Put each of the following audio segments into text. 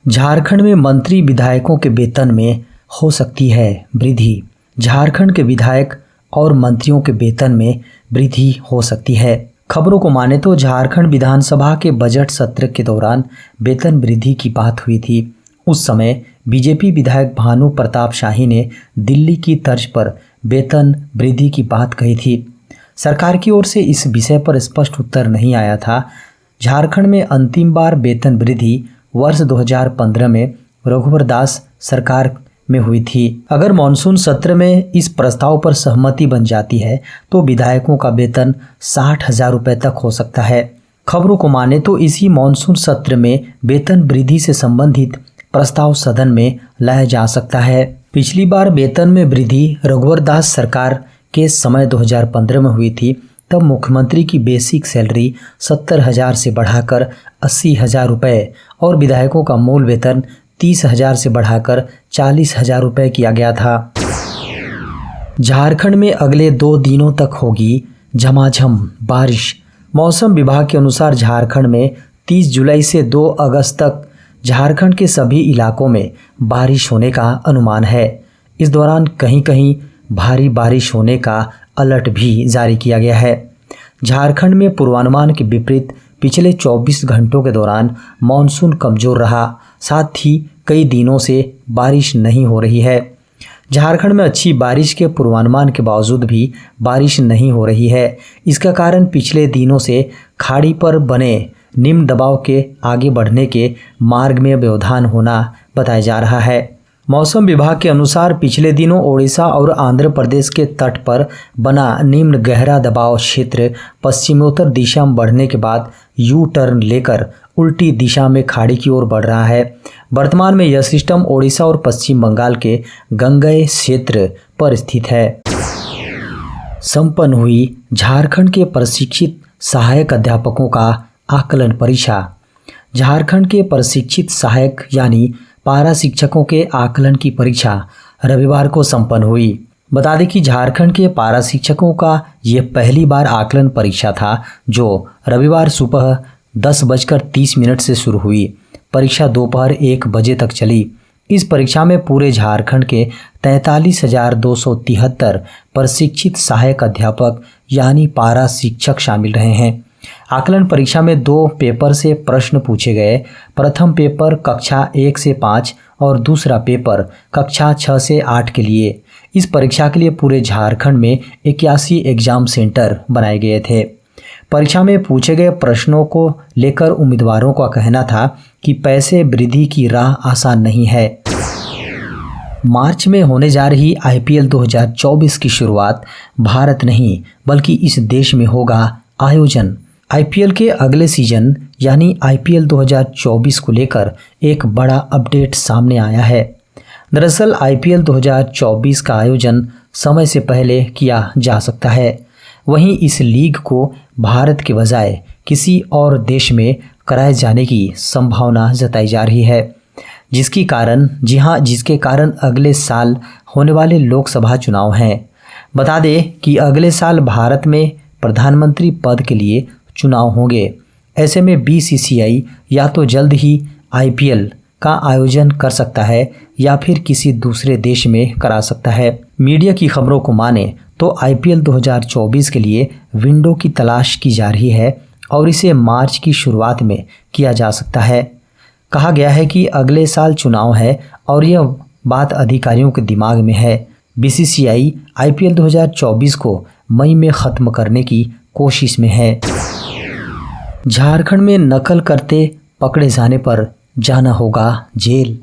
झारखंड में मंत्री विधायकों के वेतन में हो सकती है वृद्धि। झारखंड के विधायक और मंत्रियों के वेतन में वृद्धि हो सकती है। खबरों को माने तो झारखंड विधानसभा के बजट सत्र के दौरान वेतन वृद्धि की बात हुई थी। उस समय बीजेपी विधायक भानु प्रताप शाही ने दिल्ली की तर्ज पर वेतन वृद्धि की बात कही थी। सरकार की ओर से इस विषय पर स्पष्ट उत्तर नहीं आया था। झारखंड में अंतिम बार वेतन वृद्धि वर्ष 2015 में रघुवर दास सरकार में हुई थी। अगर मानसून सत्र में इस प्रस्ताव पर सहमति बन जाती है तो विधायकों का वेतन 60,000 रुपये तक हो सकता है। खबरों को माने तो इसी मानसून सत्र में वेतन वृद्धि से संबंधित प्रस्ताव सदन में लाया जा सकता है। पिछली बार वेतन में वृद्धि रघुवर दास सरकार के समय 2015 में हुई थी। तब मुख्यमंत्री की बेसिक सैलरी 70,000 से बढ़ाकर 80,000 रुपये और विधायकों का मूल वेतन 30,000 से बढ़ाकर 40,000 रुपये किया गया था। झारखंड में अगले 2 दिनों तक होगी झमाझम बारिश। मौसम विभाग के अनुसार झारखंड में 30 जुलाई से 2 अगस्त तक झारखंड के सभी इलाकों में बारिश होने का अनुमान है। इस दौरान कहीं कहीं भारी बारिश होने का अलर्ट भी जारी किया गया है। झारखंड में पूर्वानुमान के विपरीत पिछले 24 घंटों के दौरान मानसून कमजोर रहा। साथ ही कई दिनों से बारिश नहीं हो रही है। झारखंड में अच्छी बारिश के पूर्वानुमान के बावजूद भी बारिश नहीं हो रही है। इसका कारण पिछले दिनों से खाड़ी पर बने निम्न दबाव के आगे बढ़ने के मार्ग में व्यवधान होना बताया जा रहा है। मौसम विभाग के अनुसार पिछले दिनों ओडिशा और आंध्र प्रदेश के तट पर बना निम्न गहरा दबाव क्षेत्र पश्चिमोत्तर दिशा में बढ़ने के बाद यू टर्न लेकर उल्टी दिशा में खाड़ी की ओर बढ़ रहा है। वर्तमान में यह सिस्टम ओडिशा और पश्चिम बंगाल के गंगेय क्षेत्र पर स्थित है। संपन्न हुई झारखंड के प्रशिक्षित सहायक अध्यापकों का आकलन परीक्षा। झारखंड के प्रशिक्षित सहायक यानी पारा शिक्षकों के आकलन की परीक्षा रविवार को संपन्न हुई। बता दें कि झारखंड के पारा शिक्षकों का ये पहली बार आकलन परीक्षा था जो रविवार सुबह 10:30 से शुरू हुई। परीक्षा दोपहर 1 बजे तक चली। इस परीक्षा में पूरे झारखंड के 43,273 प्रशिक्षित सहायक अध्यापक यानी पारा शिक्षक शामिल रहे हैं। आकलन परीक्षा में 2 पेपर से प्रश्न पूछे गए। प्रथम पेपर कक्षा 1 से 5 और दूसरा पेपर कक्षा 6 से 8 के लिए। इस परीक्षा के लिए पूरे झारखंड में 81 एग्जाम सेंटर बनाए गए थे। परीक्षा में पूछे गए प्रश्नों को लेकर उम्मीदवारों का कहना था कि पैसे वृद्धि की राह आसान नहीं है। मार्च में होने जा रही IPL 2024 की शुरुआत भारत नहीं बल्कि इस देश में होगा आयोजन। IPL के अगले सीजन यानी IPL 2024 को लेकर एक बड़ा अपडेट सामने आया है। दरअसल IPL 2024 का आयोजन समय से पहले किया जा सकता है। वहीं इस लीग को भारत के बजाय किसी और देश में कराए जाने की संभावना जताई जा रही है, जिसके कारण अगले साल होने वाले लोकसभा चुनाव हैं। बता दें कि अगले साल भारत में प्रधानमंत्री पद के लिए चुनाव होंगे। ऐसे में BCCI या तो जल्द ही IPL का आयोजन कर सकता है या फिर किसी दूसरे देश में करा सकता है। मीडिया की खबरों को माने तो IPL 2024 के लिए विंडो की तलाश की जा रही है और इसे मार्च की शुरुआत में किया जा सकता है। कहा गया है कि अगले साल चुनाव है और यह बात अधिकारियों के दिमाग में है। BCCI IPL 2024 को मई में ख़त्म करने की कोशिश में है। झारखंड में नकल करते पकड़े जाने पर जाना होगा जेल।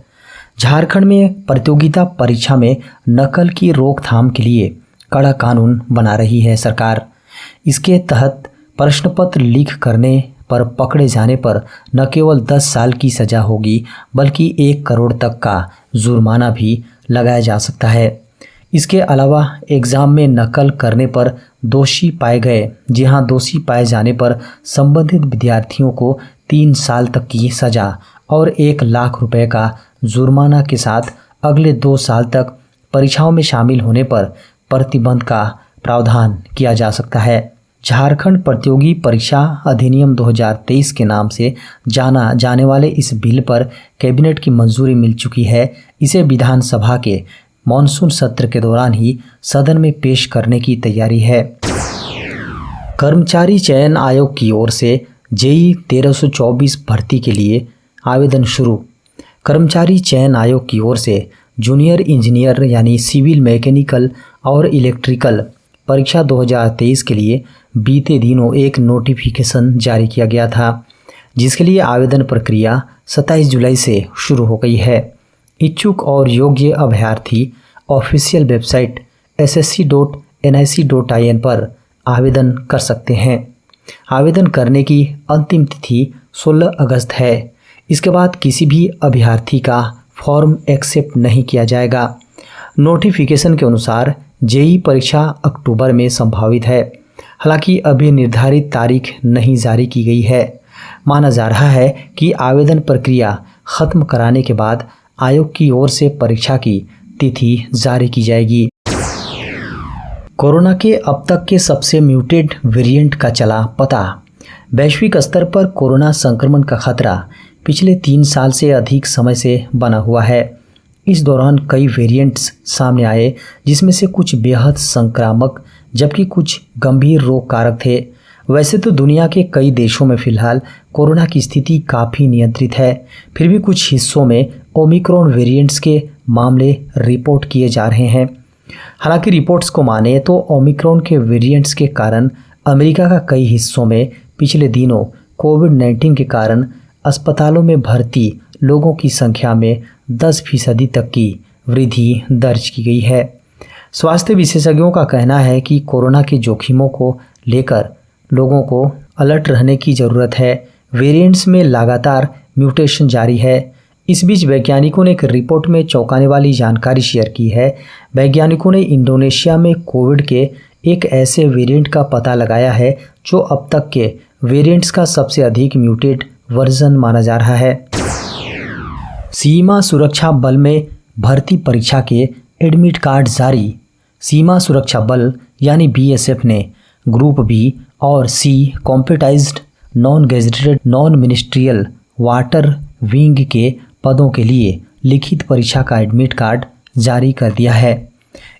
झारखंड में प्रतियोगिता परीक्षा में नकल की रोकथाम के लिए कड़ा कानून बना रही है सरकार। इसके तहत प्रश्न पत्र लीक करने पर पकड़े जाने पर न केवल 10 साल की सज़ा होगी बल्कि 1 करोड़ तक का जुर्माना भी लगाया जा सकता है। इसके अलावा एग्ज़ाम में नकल करने पर दोषी पाए गए दोषी पाए जाने पर संबंधित विद्यार्थियों को 3 साल तक की सज़ा और 1 लाख रुपए का जुर्माना के साथ अगले 2 साल तक परीक्षाओं में शामिल होने पर प्रतिबंध का प्रावधान किया जा सकता है। झारखंड प्रतियोगी परीक्षा अधिनियम 2023 के नाम से जाना जाने वाले इस बिल पर कैबिनेट की मंजूरी मिल चुकी है। इसे विधानसभा के मॉनसून सत्र के दौरान ही सदन में पेश करने की तैयारी है। कर्मचारी चयन आयोग की ओर से जेई 1324 भर्ती के लिए आवेदन शुरू। कर्मचारी चयन आयोग की ओर से जूनियर इंजीनियर यानी सिविल मैकेनिकल और इलेक्ट्रिकल परीक्षा 2023 के लिए बीते दिनों एक नोटिफिकेशन जारी किया गया था, जिसके लिए आवेदन प्रक्रिया 27 जुलाई से शुरू हो गई है। इच्छुक और योग्य अभ्यर्थी ऑफिशियल वेबसाइट ssc.nic.in पर आवेदन कर सकते हैं। आवेदन करने की अंतिम तिथि 16 अगस्त है। इसके बाद किसी भी अभ्यर्थी का फॉर्म एक्सेप्ट नहीं किया जाएगा। नोटिफिकेशन के अनुसार जेई परीक्षा अक्टूबर में संभावित है। हालांकि अभी निर्धारित तारीख नहीं जारी की गई है। माना जा रहा है कि आवेदन प्रक्रिया खत्म कराने के बाद आयोग की ओर से परीक्षा की तिथि जारी की जाएगी। कोरोना के अब तक के सबसे म्यूटेड वेरिएंट का चला पता। वैश्विक स्तर पर कोरोना संक्रमण का खतरा पिछले 3 साल से अधिक समय से बना हुआ है। इस दौरान कई वेरिएंट्स सामने आए, जिसमें से कुछ बेहद संक्रामक जबकि कुछ गंभीर रोग कारक थे। वैसे तो दुनिया के कई देशों में फिलहाल कोरोना की स्थिति काफ़ी नियंत्रित है, फिर भी कुछ हिस्सों में ओमिक्रॉन वेरिएंट्स के मामले रिपोर्ट किए जा रहे हैं। हालांकि रिपोर्ट्स को माने तो ओमिक्रॉन के वेरिएंट्स के कारण अमेरिका का कई हिस्सों में पिछले दिनों कोविड-19 के कारण अस्पतालों में भर्ती लोगों की संख्या में 10% तक की वृद्धि दर्ज की गई है। स्वास्थ्य विशेषज्ञों का कहना है कि कोरोना के जोखिमों को लेकर लोगों को अलर्ट रहने की ज़रूरत है। वेरिएंट्स में लगातार म्यूटेशन जारी है। इस बीच वैज्ञानिकों ने एक रिपोर्ट में चौंकाने वाली जानकारी शेयर की है। वैज्ञानिकों ने इंडोनेशिया में कोविड के एक ऐसे वेरिएंट का पता लगाया है जो अब तक के वेरिएंट्स का सबसे अधिक म्यूटेड वर्जन माना जा रहा है। सीमा सुरक्षा बल में भर्ती परीक्षा के एडमिट कार्ड जारी। सीमा सुरक्षा बल यानी बीएसएफ ने ग्रुप बी और C combatised non gazetted non ministerial water wing के पदों के लिए लिखित परीक्षा का एडमिट कार्ड जारी कर दिया है।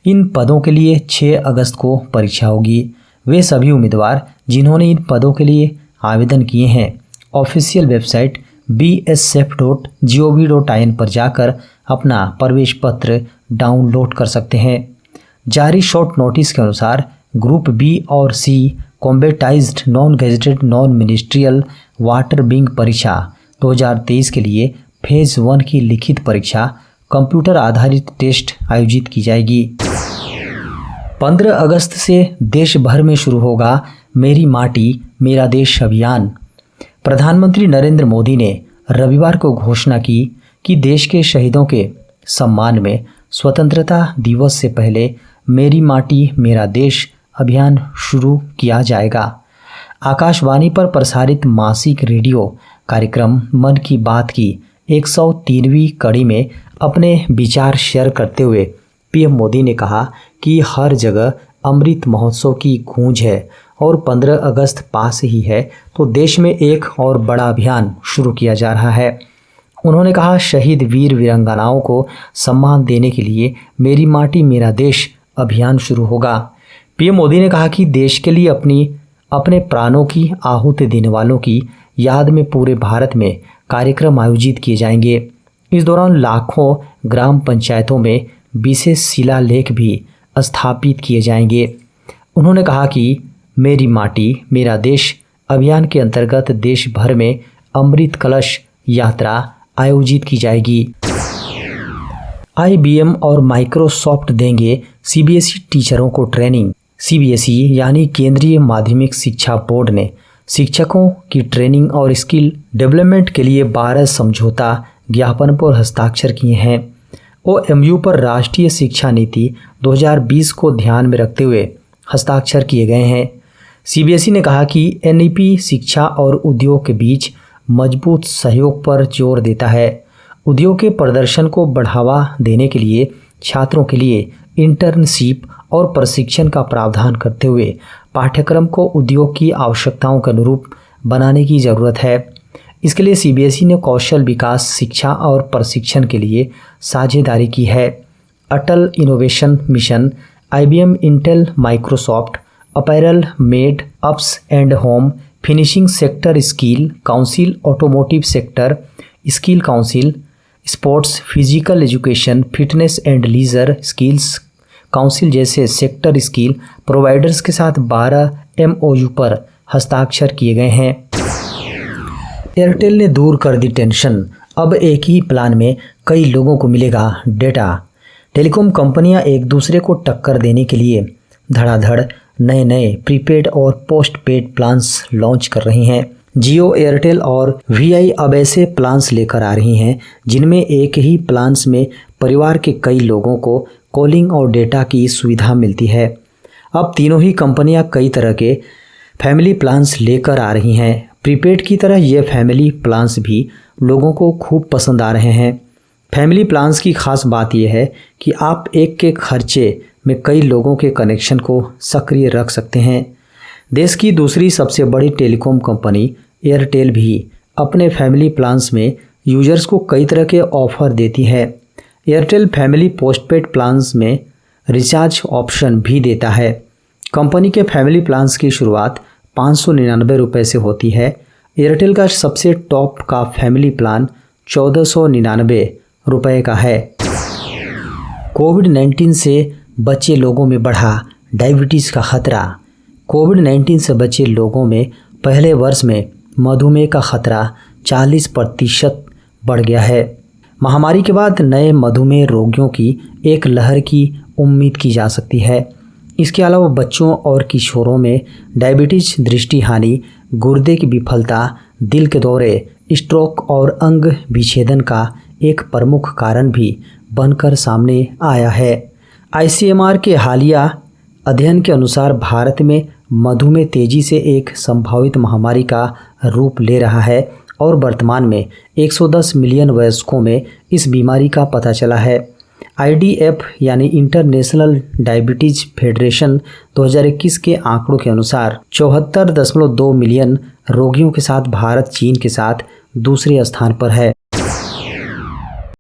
इन पदों के लिए 6 अगस्त को परीक्षा होगी। वे सभी उम्मीदवार जिन्होंने इन पदों के लिए आवेदन किए हैं ऑफिशियल वेबसाइट bsf.gov.in पर जाकर अपना प्रवेश पत्र डाउनलोड कर सकते हैं। जारी शॉर्ट नोटिस के अनुसार ग्रुप बी और C combatised non gazetted non ministerial water wing परीक्षा 2023 के लिए फेज 1 की लिखित परीक्षा कंप्यूटर आधारित टेस्ट आयोजित की जाएगी। 15 अगस्त से देश भर में शुरू होगा मेरी माटी मेरा देश अभियान। प्रधानमंत्री नरेंद्र मोदी ने रविवार को घोषणा की कि देश के शहीदों के सम्मान में स्वतंत्रता दिवस से पहले मेरी माटी मेरा देश अभियान शुरू किया जाएगा। आकाशवाणी पर प्रसारित मासिक रेडियो कार्यक्रम मन की बात की 103वीं कड़ी में अपने विचार शेयर करते हुए पीएम मोदी ने कहा कि हर जगह अमृत महोत्सव की गूंज है और 15 अगस्त पास ही है तो देश में एक और बड़ा अभियान शुरू किया जा रहा है। उन्होंने कहा शहीद वीर वीरांगनाओं को सम्मान देने के लिए मेरी माटी मेरा देश अभियान शुरू होगा। पीएम मोदी ने कहा कि देश के लिए अपने प्राणों की आहुति देने वालों की याद में पूरे भारत में कार्यक्रम आयोजित किए जाएंगे। इस दौरान लाखों ग्राम पंचायतों में विशेष शिलालेख भी स्थापित किए जाएंगे। उन्होंने कहा कि मेरी माटी मेरा देश अभियान के अंतर्गत देश भर में अमृत कलश यात्रा आयोजित की जाएगी। IBM और माइक्रोसॉफ्ट देंगे सीबीएसई टीचरों को ट्रेनिंग। सीबीएसई यानी केंद्रीय माध्यमिक शिक्षा बोर्ड ने शिक्षकों की ट्रेनिंग और स्किल डेवलपमेंट के लिए 12 समझौता ज्ञापन पर हस्ताक्षर किए हैं। OMU पर राष्ट्रीय शिक्षा नीति 2020 को ध्यान में रखते हुए हस्ताक्षर किए गए हैं। सीबीएसई ने कहा कि NEP शिक्षा और उद्योग के बीच मजबूत सहयोग पर जोर देता है। उद्योग के प्रदर्शन को बढ़ावा देने के लिए छात्रों के लिए इंटर्नशिप और प्रशिक्षण का प्रावधान करते हुए पाठ्यक्रम को उद्योग की आवश्यकताओं के अनुरूप बनाने की ज़रूरत है। इसके लिए सीबीएसई ने कौशल विकास, शिक्षा और प्रशिक्षण के लिए साझेदारी की है। Atal Innovation Mission, IBM, Intel, Microsoft, apparel, made, ups and home, finishing sector skill council, automotive sector skill council, sports, physical education, fitness and leisure skills council जैसे सेक्टर स्किल प्रोवाइडर्स के साथ 12 MOU पर हस्ताक्षर किए गए हैं। एयरटेल ने दूर कर दी टेंशन, अब एक ही प्लान में कई लोगों को मिलेगा डेटा। टेलीकॉम कंपनियां एक दूसरे को टक्कर देने के लिए धड़ाधड़ नए नए प्रीपेड और पोस्ट पेड प्लान्स लॉन्च कर रही हैं। जियो, एयरटेल और VI अब ऐसे प्लान्स लेकर आ रही हैं जिनमें एक ही प्लान्स में परिवार के कई लोगों को कॉलिंग और डेटा की सुविधा मिलती है। अब तीनों ही कंपनियां कई तरह के फैमिली प्लान्स लेकर आ रही हैं। प्रीपेड की तरह ये फैमिली प्लान्स भी लोगों को खूब पसंद आ रहे हैं। फैमिली प्लान्स की खास बात यह है कि आप एक के खर्चे में कई लोगों के कनेक्शन को सक्रिय रख सकते हैं। देश की दूसरी सबसे बड़ी टेलीकॉम कंपनी एयरटेल भी अपने फैमिली प्लान्स में यूजर्स को कई तरह के ऑफर देती है। एयरटेल फैमिली पोस्टपेड प्लान्स में रिचार्ज ऑप्शन भी देता है। कंपनी के फैमिली प्लान्स की शुरुआत 599 रुपये से होती है। एयरटेल का सबसे टॉप का फैमिली प्लान 1499 रुपये का है। कोविड-19 से बचे लोगों में बढ़ा डायबिटीज़ का खतरा। कोविड-19 से बचे लोगों में पहले वर्ष में मधुमेह का खतरा 40% बढ़ गया है। महामारी के बाद नए मधुमेह रोगियों की एक लहर की उम्मीद की जा सकती है। इसके अलावा बच्चों और किशोरों में डायबिटीज, दृष्टि हानि, गुर्दे की विफलता, दिल के दौरे, स्ट्रोक और अंग विच्छेदन का एक प्रमुख कारण भी बनकर सामने आया है। ICMR के हालिया अध्ययन के अनुसार भारत में मधुमेह तेजी से एक संभावित महामारी का रूप ले रहा है और वर्तमान में 110 मिलियन वयस्कों में इस बीमारी का पता चला है। IDF यानी इंटरनेशनल डायबिटीज फेडरेशन 2021 के आंकड़ों के अनुसार 74.2 मिलियन रोगियों के साथ भारत चीन के साथ दूसरे स्थान पर है।